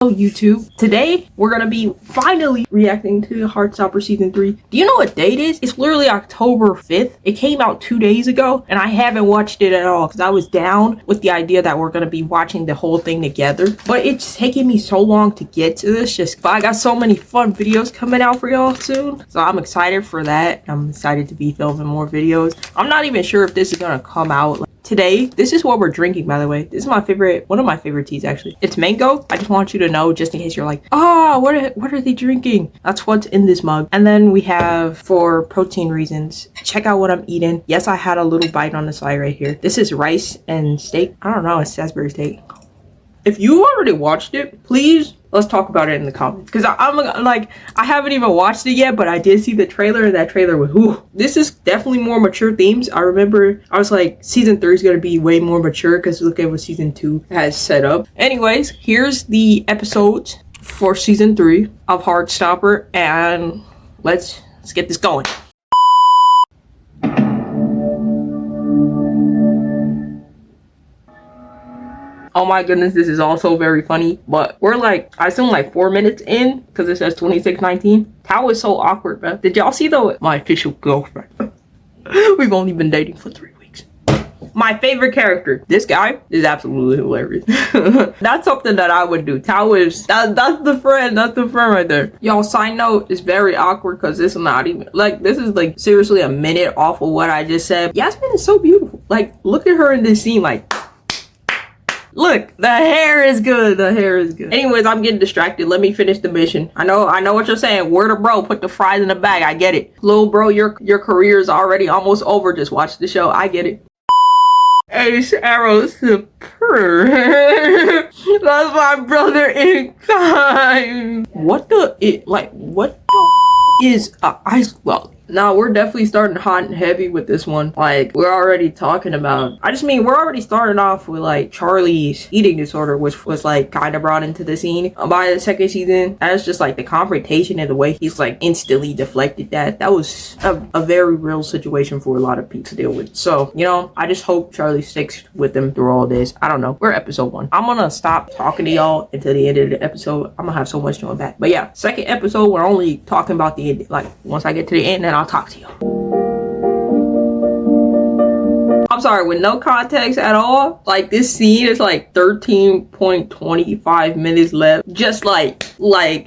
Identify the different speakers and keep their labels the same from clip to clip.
Speaker 1: Hello YouTube. Today we're gonna be finally reacting to Heartstopper season 3. Do you know what date it is? It's literally October 5th. It came out 2 days ago and I haven't watched it at all because I was down with the idea that we're gonna be watching the whole thing together. But it's taking me so long to get to this but I got so many fun videos coming out for y'all soon. So I'm excited for that. I'm excited to be filming more videos. I'm not even sure if this is gonna come out today. This is what we're drinking, by the way. This is my favorite, one of my favorite teas actually. It's mango. I just want you to know, just in case you're like, what are they drinking? That's what's in this mug. And then we have, for protein reasons, check out what I'm eating. Yes, I had a little bite on the side right here. This is rice and steak. I don't know, it's Salisbury steak. If you already watched it, please let's talk about it in the comments, because I'm like, I haven't even watched it yet, but I did see the trailer, and that trailer was, ooh, this is definitely more mature themes. I remember I was like, season 3 is gonna be way more mature because look at what season 2 has set up. Anyways, here's the episodes for season 3 of Heartstopper, and let's get this going. Oh my goodness, this is also very funny, but we're like, I assume like 4 minutes in because it says 26:19. Tao is so awkward, man. Did y'all see though? My official girlfriend. We've only been dating for 3 weeks. My favorite character, this guy is absolutely hilarious. That's something that I would do. Tao is, that's the friend right there. Y'all, side note, it's very awkward because it's not even, like, this is like seriously a minute off of what I just said. Yasmin is so beautiful. Like, look at her in this scene, like, look, the hair is good. The hair is good. Anyways, I'm getting distracted. Let me finish the mission. I know what you're saying. Word of bro, put the fries in the bag. I get it. Little bro, your career is already almost over. Just watch the show. I get it. Ace Arrow Super. That's my brother in crime. What the is ice? Well, now we're definitely starting hot and heavy with this one. Like, we're already talking about, we're already starting off with like Charlie's eating disorder, which was like kind of brought into the scene by the second season. That's just like the confrontation and the way he's like instantly deflected that was a very real situation for a lot of people to deal with. So, you know, I just hope Charlie sticks with them through all this. I don't know. We're episode 1. I'm gonna stop talking to y'all until the end of the episode. I'm gonna have so much to unpack. But yeah, second episode, we're only talking about the end. Like, once I get to the end, then I'll talk to you. I'm sorry, with no context at all, like this scene is like 13.25 minutes left. Just like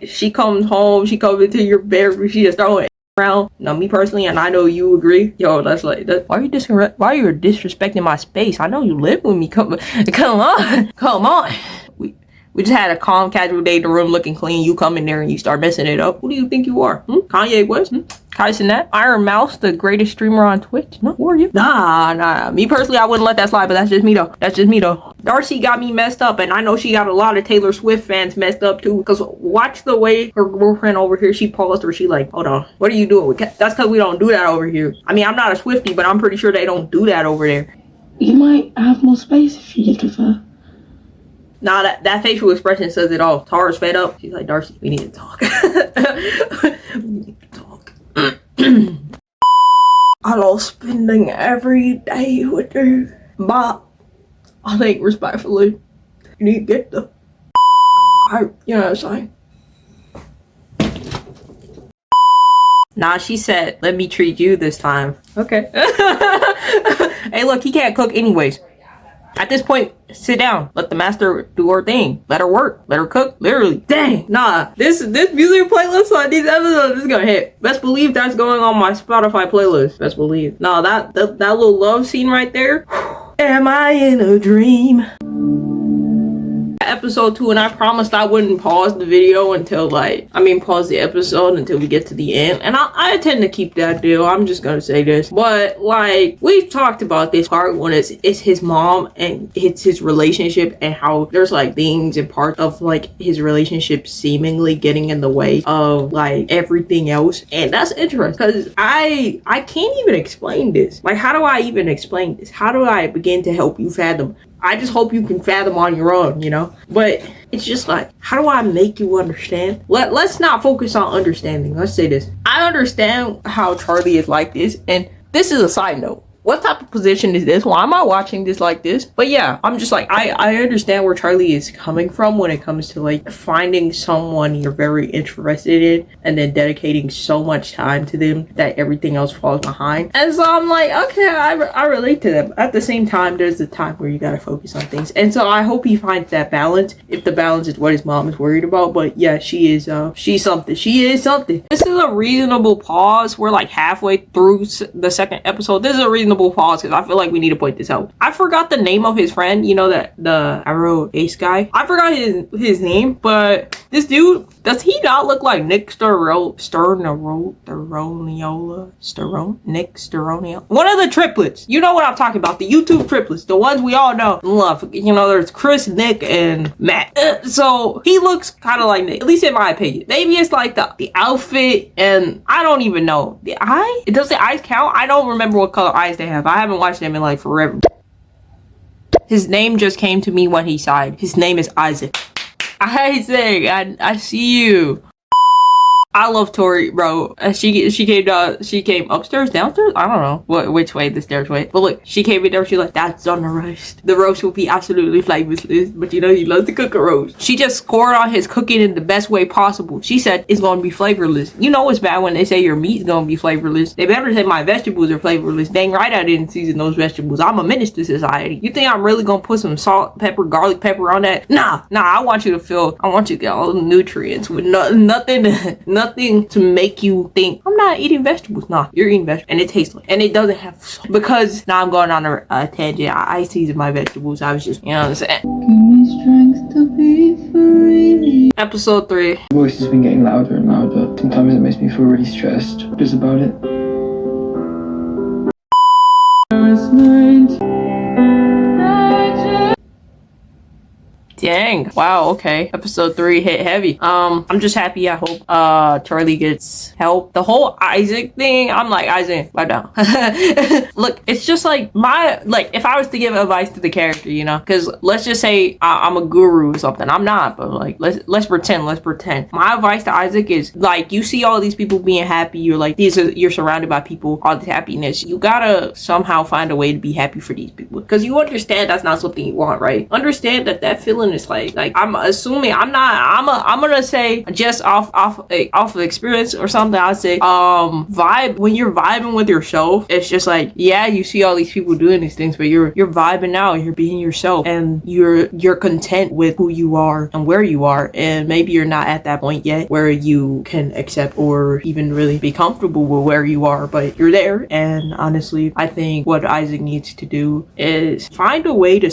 Speaker 1: she comes home, she comes into your bedroom, she just throwing around. Now me personally, and I know you agree, yo, that's like that. Why are you disrespecting my space? I know you live with me. Come on. We just had a calm, casual day in the room looking clean. You come in there and you start messing it up. Who do you think you are? Kanye West? Kai Cenat? Iron Mouse, the greatest streamer on Twitch? No, who are you? Nah. Me personally, I wouldn't let that slide, but that's just me though. Darcy got me messed up, and I know she got a lot of Taylor Swift fans messed up too. Because watch the way her girlfriend over here, she paused her. She like, hold on, what are you doing? That's because we don't do that over here. I mean, I'm not a Swiftie, but I'm pretty sure they don't do that over there.
Speaker 2: You might have more space if you lived with her.
Speaker 1: Nah, that facial expression says it all. Tara's fed up. She's like, Darcy, we need to talk. We need to talk. I love spending every day with you, but I think respectfully, you need to get the out, you know what I'm saying? Nah, she said, let me treat you this time. Okay. Hey, look, he can't cook anyways. At this point, sit down. Let the master do her thing. Let her work. Let her cook. Literally. Dang. Nah. This music playlist on these episodes is gonna hit. Best believe that's going on my Spotify playlist. Best believe. Nah, that little love scene right there. Am I in a dream? Episode 2, and I promised I wouldn't pause the video until pause the episode until we get to the end, and I tend to keep that deal. I'm just gonna say this, but like we've talked about this part when it's his mom and it's his relationship and how there's like things and parts of like his relationship seemingly getting in the way of like everything else, and that's interesting because I can't even explain this. Like, how do I even explain this? How do I begin to help you fathom? I just hope you can fathom on your own, you know? But it's just like, how do I make you understand? Let's not focus on understanding. Let's say this. I understand how Charlie is like this, and this is a side note. what type of position is this? Why am I watching this like this? But yeah, I'm just like, I understand where Charlie is coming from when it comes to like finding someone you're very interested in and then dedicating so much time to them that everything else falls behind. And so I'm like, okay, I relate to them. At the same time, there's a time where you gotta focus on things. And so I hope he finds that balance, if the balance is what his mom is worried about. But yeah, she's something. She is something. This is a reasonable pause. We're like halfway through the second episode. This is a reasonable pause because I feel like we need to point this out. I forgot the name of his friend, you know, that the arrow ace guy. I forgot his name, but this dude, does he not look like Nick Nick Steroniola? One of the triplets. You know what I'm talking about. The YouTube triplets. The ones we all know and love. You know, there's Chris, Nick, and Matt. So he looks kind of like Nick, at least in my opinion. Maybe it's like the outfit, and I don't even know. The eye? Does the eyes count? I don't remember what color eyes they have. I haven't watched them in like forever. His name just came to me when he sighed. His name is Isaac. Isaac, I see you. I love Tori, bro. She came upstairs, downstairs. I don't know which way the stairs went. But look, she came in there. She's like, "That's on the roast. The roast will be absolutely flavorless, but you know he loves to cook a roast." She just scored on his cooking in the best way possible. She said it's gonna be flavorless. You know it's bad when they say your meat's gonna be flavorless. They better say my vegetables are flavorless. Dang right I didn't season those vegetables. I'm a menace to society. You think I'm really gonna put some salt, pepper, garlic pepper on that? Nah. I want you to get all the nutrients with nothing to make you think I'm not eating vegetables. Nah, you're eating vegetables, and it tastes like, and it doesn't have salt. Because now I'm going on a tangent. I season my vegetables. I was just, you know what I'm saying.
Speaker 2: Give me strength to be free.
Speaker 1: Episode 3.
Speaker 3: The voice has been getting louder and louder. Sometimes it makes me feel really stressed. What is about it?
Speaker 1: Dang. Wow, okay. Episode 3 hit heavy. I'm just happy. I hope Charlie gets help. The whole Isaac thing, I'm like, Isaac, lie down. Look, it's just like if I was to give advice to the character, you know, because let's just say I'm a guru or something. I'm not, but like let's pretend. My advice to Isaac is like, you see all these people being happy, you're like, you're surrounded by people, all this happiness. You gotta somehow find a way to be happy for these people. Because you understand that's not something you want, right? Understand that feeling is like I'm assuming I'm gonna say just off of experience or something. I'd say vibe, when you're vibing with yourself, it's just like, yeah, you see all these people doing these things, but you're vibing out, you're being yourself, and you're content with who you are and where you are. And maybe you're not at that point yet where you can accept or even really be comfortable with where you are, but you're there. And honestly, I think what Isaac needs to do is find a way to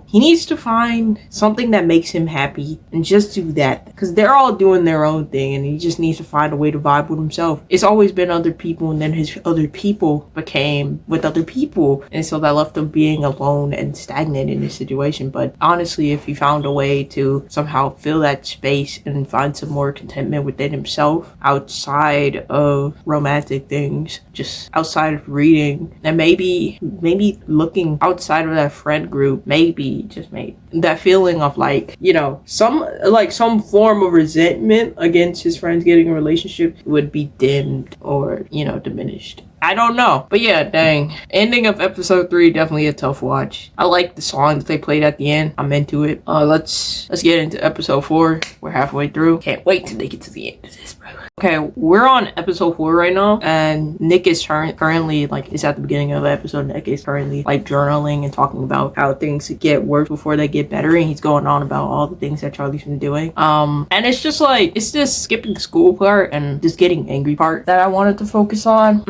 Speaker 1: he needs to find something that makes him happy and just do that, because they're all doing their own thing and he just needs to find a way to vibe with himself. It's always been other people, and then his other people became with other people, and so that left him being alone and stagnant in this situation. But honestly, if he found a way to somehow fill that space and find some more contentment within himself outside of romantic things, just outside of reading, and maybe looking outside of that friend group, maybe that feeling of like, you know, some form of resentment against his friends getting a relationship would be dimmed or, you know, diminished. I don't know. But yeah, dang. Ending of episode 3, definitely a tough watch. I like the song that they played at the end. I'm into it. Let's get into episode 4. We're halfway through. Can't wait till they get to the end of this, bro. Okay, we're on episode 4 right now, and Nick is currently, like, it's at the beginning of the episode. Nick is currently, like, journaling and talking about how things get worse before they get better, and he's going on about all the things that Charlie's been doing. And it's just like, it's just skipping the school part and just getting angry part that I wanted to focus on.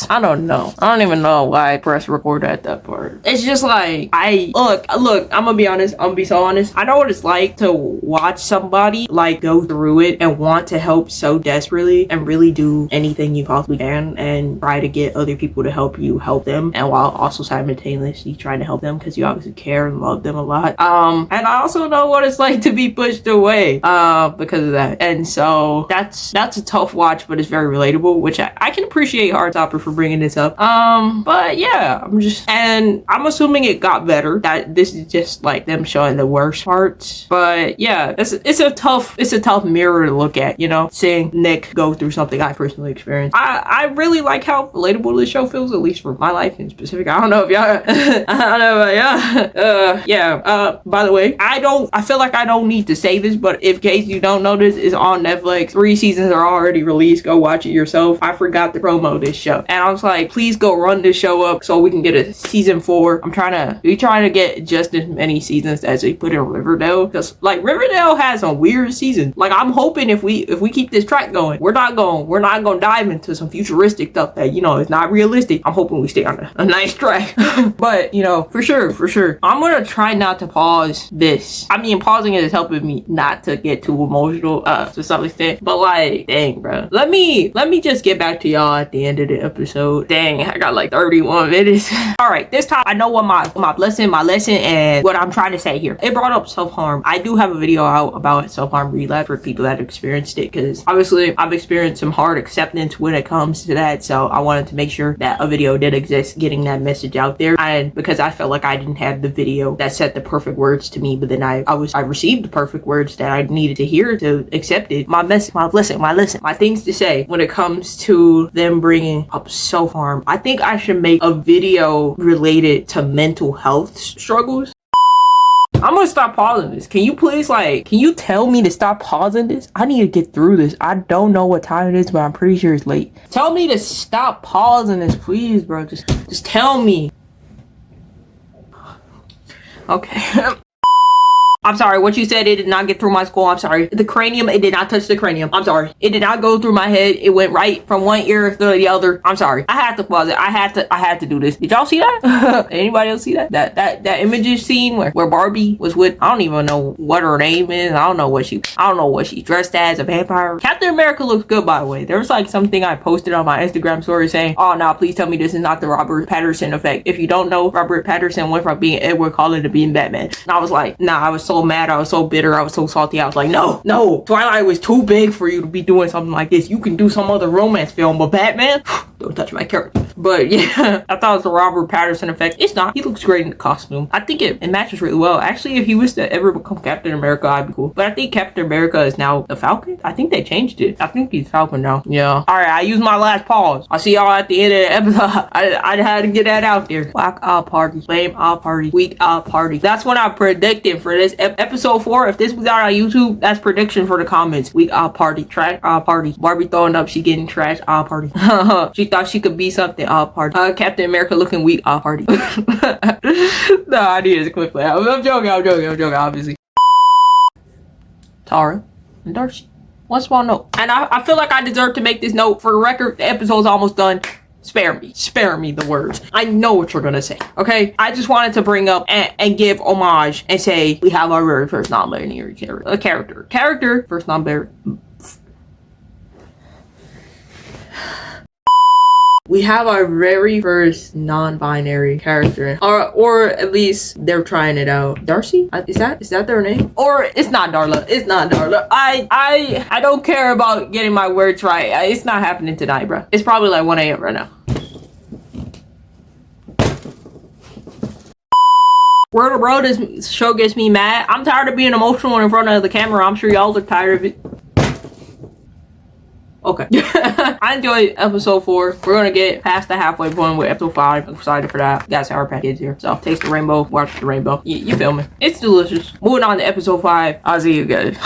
Speaker 1: I don't know. I don't even know why I pressed record at that part. It's just like, look, I'm gonna be honest. I'm gonna be so honest. I know what it's like to watch somebody, like, go through it and want to help so desperately and really do anything you possibly can and try to get other people to help them, and while also simultaneously trying to help them because you obviously care and love them a lot. And I also know what it's like to be pushed away because of that. And so that's a tough watch, but it's very relatable, which I can appreciate Heartstopper for bringing this up. But yeah, I'm assuming it got better. That this is just like them showing the worst parts. But yeah, it's a tough mirror to look at, you know, seeing Nick like go through something I personally experienced. I really like how relatable this show feels, at least for my life in specific. I don't know if y'all I don't know about y'all. By the way, I feel like I don't need to say this, but in case you don't know, this is on Netflix. 3 seasons are already released. Go watch it yourself. I forgot to promo this show, and I was like, please go run this show up so we can get a season 4. We trying to get just as many seasons as they put in Riverdale, because like Riverdale has some weird seasons. Like I'm hoping if we keep this track going, we're not gonna dive into some futuristic stuff that is not realistic. I'm hoping we stay on a nice track. But for sure I'm gonna try not to pause this. I mean, pausing it is helping me not to get too emotional to some extent, but like, dang, bro, let me just get back to y'all at the end of the episode. Dang, I got like 31 minutes. All right, this time I know what my lesson and what I'm trying to say here. It brought up self-harm. I do have a video out about self-harm relapse for people that experienced it, because obviously I've experienced some hard acceptance when it comes to that, so I wanted to make sure that a video did exist, getting that message out there. And because I felt like I didn't have the video that said the perfect words to me, but then I received the perfect words that I needed to hear to accept it. My message, my lesson, my things to say when it comes to them bringing up self-harm. I think I should make a video related to mental health struggles. I'm gonna stop pausing this. Can you please, can you tell me to stop pausing this? I need to get through this. I don't know what time it is, but I'm pretty sure it's late. Tell me to stop pausing this, please, bro. Just tell me. Okay. I'm sorry, what you said, it did not get through my skull. I'm sorry. The cranium, it did not touch the cranium. I'm sorry. It did not go through my head. It went right from one ear to the other. I'm sorry. I had to pause it. I had to do this. Did y'all see that? Anybody else see that? That images scene where Barbie was with, I don't even know what her name is. I don't know what she dressed as, a vampire. Captain America looks good, by the way. There was like something I posted on my Instagram story saying, oh no, please tell me this is not the Robert Pattinson effect. If you don't know, Robert Pattinson went from being Edward Cullen to being Batman. And I was like, nah, I was so mad, I was so bitter, I was so salty. I was like, no, Twilight was too big for you to be doing something like this. You can do some other romance film, but Batman, don't touch my character. But yeah, I thought it was the Robert Pattinson effect. It's not. He looks great in the costume. I think it matches really well. Actually, if he was to ever become Captain America, I'd be cool. But I think Captain America is now the Falcon. I think they changed it. I think he's Falcon now. Yeah. All right, I used my last pause. I'll see y'all at the end of the episode. I had to get that out there. Black Eye Party, Flame Eye Party, Weak Eye Party. That's what I'm predicting for this episode 4. If this was out on YouTube, that's prediction for the comments. Weak Eye Party, Trash Eye Party. Barbie throwing up, she getting trash Eye Party. She thought she could be something Eye Party. Captain America looking weak Eye Party. No, I need a quick play. I'm joking, obviously. Tara and Darcy. One small note. And I feel like I deserve to make this note. For the record, the episode's almost done. Spare me the words. I know what you're gonna say, okay? I just wanted to bring up and give homage and say we have our very first non-binary character. First non-binary. We have our very first non-binary character, or at least they're trying it out. Darcy? Is that their name? Or it's not Darla. It's not Darla. I don't care about getting my words right. It's not happening tonight, bro. It's probably like 1 a.m. right now. Word of road, this show gets me mad. I'm tired of being emotional in front of the camera. I'm sure y'all are tired of it. Okay. I enjoyed episode 4. We're gonna get past the halfway point with episode 5. I'm excited for that. Got Sour Patch Kids here. So taste the rainbow, watch the rainbow. You feel me? It's delicious. Moving on to episode 5. I'll see you guys.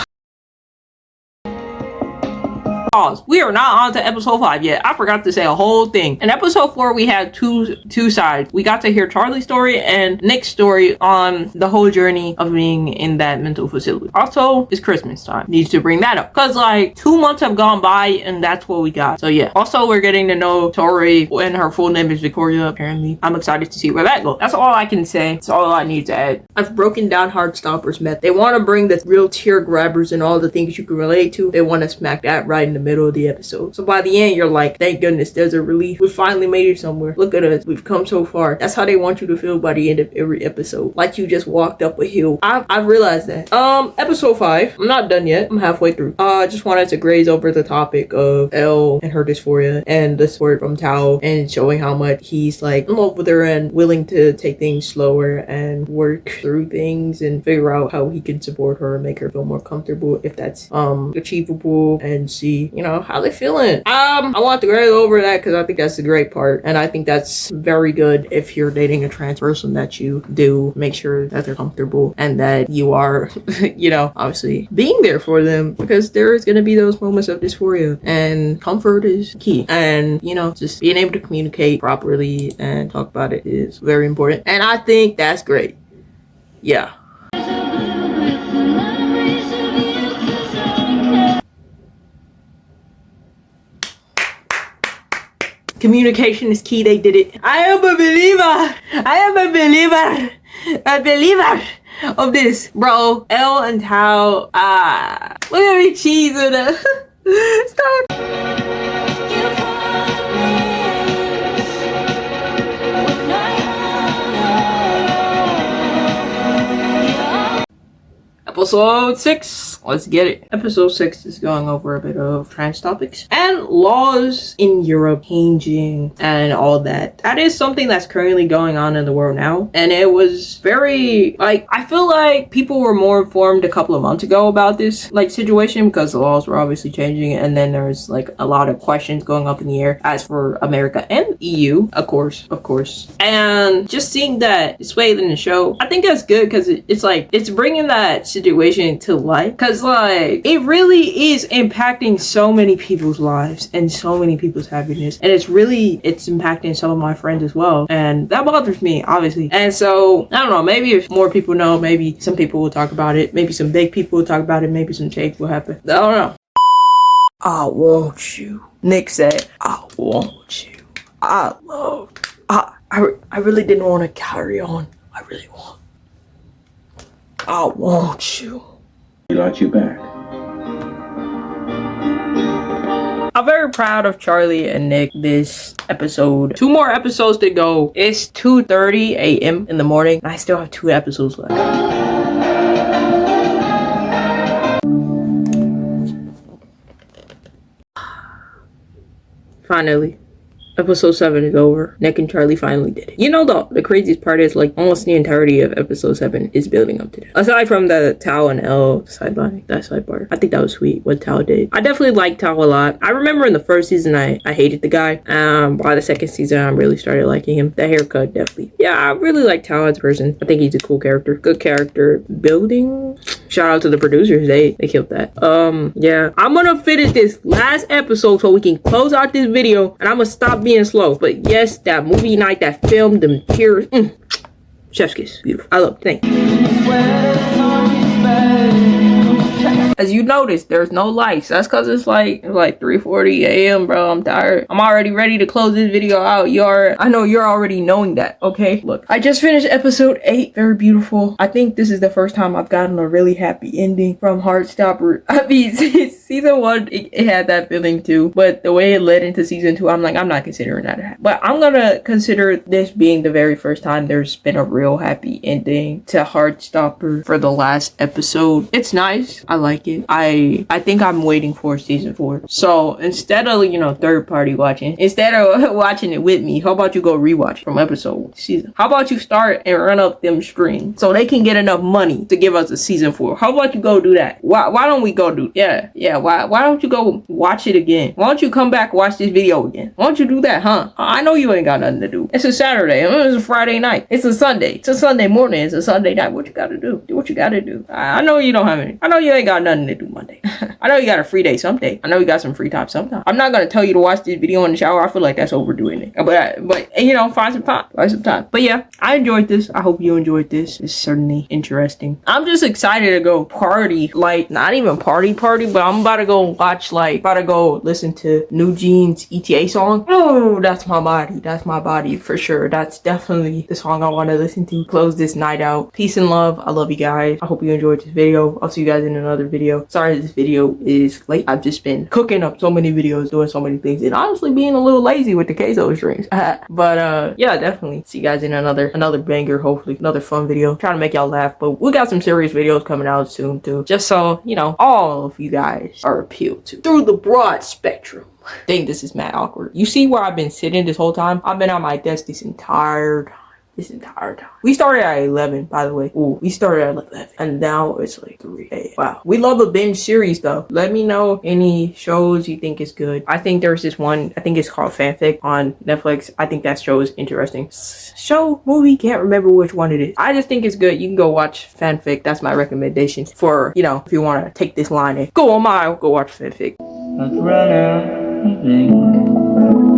Speaker 1: Pause. We are not on to episode 5 yet. I forgot to say a whole thing. In episode 4, we had two sides. We got to hear Charlie's story and Nick's story on the whole journey of being in that mental facility. Also, it's Christmas time. Needs to bring that up. Because like 2 months have gone by and that's what we got. So yeah. Also, we're getting to know Tori, and her full name is Victoria, apparently. I'm excited to see where that goes. That's all I can say. That's all I need to add. I've broken down Heartstopper's method. They want to bring the real tear grabbers and all the things you can relate to. They want to smack that right in the middle of the episode. So by the end, you're like, thank goodness, there's a relief. We finally made it somewhere. Look at us. We've come so far. That's how they want you to feel by the end of every episode. Like you just walked up a hill. I've realized that. Episode 5. I'm not done yet. I'm halfway through. I just wanted to graze over the topic of Elle and her dysphoria and the support from Tao, and showing how much he's like in love with her and willing to take things slower and work through things and figure out how he can support her and make her feel more comfortable if that's achievable, and see you know, how they feeling. I want to go over that because I think that's a great part, and I think that's very good if you're dating a trans person, that you do make sure that they're comfortable and that you are, you know, obviously being there for them, because there is going to be those moments of dysphoria, and comfort is key. And, you know, just being able to communicate properly and talk about it is very important, and I think that's great. Yeah. Communication is key. They did it. I am a believer. I am a believer. A believer of this, bro. Elle and Tao. Look at me cheesing it. Stop. Episode 6, let's get it. Episode 6 is going over a bit of trans topics and laws in Europe changing and all that. That is something that's currently going on in the world now. And it was very, like, I feel like people were more informed a couple of months ago about this, like, situation, because the laws were obviously changing. And then there's, like, a lot of questions going up in the air as for America and EU, of course. And just seeing that displayed in the show, I think that's good, because it's like, it's bringing that situation to light, because like it really is impacting so many people's lives and so many people's happiness, and it's impacting some of my friends as well, and that bothers me, obviously. And so I don't know, maybe if more people know, maybe some people will talk about it, maybe some big people will talk about it, maybe some change will happen. I don't know. I want you, Nick said. I want you. I really didn't want to carry on. I want you.
Speaker 4: We like you back.
Speaker 1: I'm very proud of Charlie and Nick this episode. 2 more episodes to go. It's 2:30 a.m. in the morning, and I still have 2 episodes left. Finally. Episode 7 is over. Nick and Charlie finally did it. You know, the craziest part is, like, almost the entirety of episode 7 is building up to that. Aside from the Tao and Elle sidebar. I think that was sweet what Tao did. I definitely liked Tao a lot. I remember in the first season I hated the guy. By the second season I really started liking him. The haircut, definitely. Yeah, I really like Tao as a person. I think he's a cool character. Good character building. Shout out to the producers. They killed that. Yeah. I'm gonna finish this last episode so we can close out this video, and I'm gonna stop being slow. But yes, that movie night, that film, them tears, chef's kiss, beautiful. I love it. Thank you. As you notice, there's no lights. That's because it's like 3:40 a.m. bro. I'm tired. I'm already ready to close this video out. I know you're already knowing that. Okay, look, I just finished episode 8. Very beautiful. I think this is the first time I've gotten a really happy ending from Heartstopper. I mean, season 1 it had that feeling too, but the way it led into season 2, I'm like, I'm not considering that a happy. But I'm gonna consider this being the very first time there's been a real happy ending to Heartstopper for the last episode. It's nice. I like it. I think I'm waiting for season 4. So instead of, you know, third party watching, instead of watching it with me, how about you go rewatch from episode 1 season? How about you start and run up them streams so they can get enough money to give us a season 4? How about you go do that? Why don't we go do? Yeah. Why don't you go watch it again? Why don't you come back watch this video again? Why don't you do that, huh? I know you ain't got nothing to do. It's a Saturday. It's a Friday night. It's a Sunday. It's a Sunday morning. It's a Sunday night. What you gotta do? Do what you gotta do. I know you don't have any. I know you ain't got nothing to do Monday. I know you got a free day someday. I know you got some free time sometime. I'm not gonna tell you to watch this video in the shower. I feel like that's overdoing it. But you know, find some time. But yeah, I enjoyed this. I hope you enjoyed this. It's certainly interesting. I'm just excited to go party. Like, not even party, but I'm about to go listen to New Jeans ETA song. Oh, that's my body for sure. That's definitely the song I want to listen to. Close this night out. Peace and love. I love you guys. I hope you enjoyed this video. I'll see you guys in another video. Sorry this video is late. I've just been cooking up so many videos, doing so many things, and honestly being a little lazy with the queso streams. But yeah, definitely see you guys in another banger, hopefully another fun video. Trying to make y'all laugh, but we got some serious videos coming out soon too, just so you know all of you guys are appealed to through the broad spectrum. Dang, this is mad awkward. You see where I've been sitting this whole time? I've been on my desk this entire time. this entire time. We started at 11, by the way. Ooh, we started at 11, and now it's like 3 a.m. Wow. We love a binge series, though. Let me know any shows you think is good. I think there's this one, I think it's called Fanfic on Netflix. I think that show is interesting. Show, movie, can't remember which one it is. I just think it's good. You can go watch Fanfic. That's my recommendation for, you know, if you want to take this line and go on my, go watch Fanfic.
Speaker 2: I'd run out, I think.